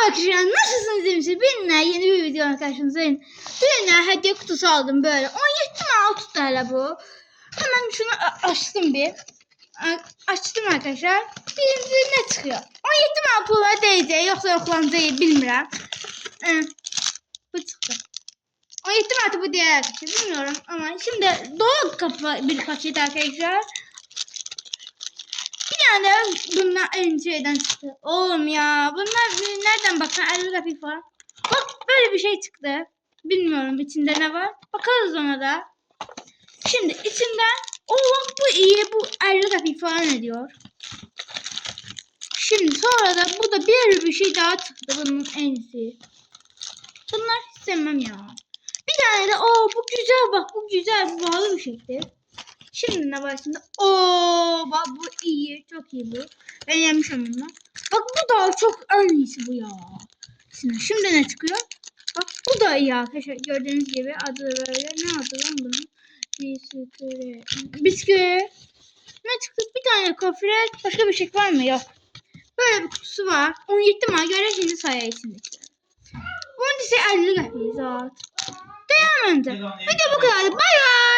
Arkadaşlar nasılsınız demişim. Benimle yeni bir videonun karşınızdayım. Benimle hediye kutusu aldım böyle. 17 mi 6 TL bu. Hemen şunu açtım bir. Açtım arkadaşlar. Birinci ne çıkıyor? 17 mi pula değecek yoksa yoklanacağı bilmiyorum. Bu çıktı. 17 mi bu diğer arkadaşlar bilmiyorum ama şimdi doğal kapı bir paket arkadaşlar. Yani bunlar önceden çıktı. Oğlum ya bunlar nereden bakın 50 lira falan. Bak böyle bir şey çıktı. Bilmiyorum içinde ne var. Bakarız ona da. Şimdi içinden bak bu iyi bu 50 lira falan ediyor. Şimdi sonra da burada bir şey daha çıktı bunun en iyisi. Bunlar hiç sevmem ya. Bir tane de bu güzel bak bu güzel bu pahalı bir şeydi. Şimdi ne var şimdi? Bak bu iyi. Çok iyi bu. Ben yemişim bunu. Bak bu da çok en iyisi bu ya. Şimdi ne çıkıyor? Bak bu da iyi arkadaşlar. Gördüğünüz gibi adı böyle. Ne adı lan bunun? Bisküvi. Ne çıktı? Bir tane kofret. Başka bir şey var mı? Yok. Böyle bir kutusu var. 17 Mart göre şimdi sayı içindeki. Bunun ise 50 lira. Devam önce. Video bu kadar. Bay bay.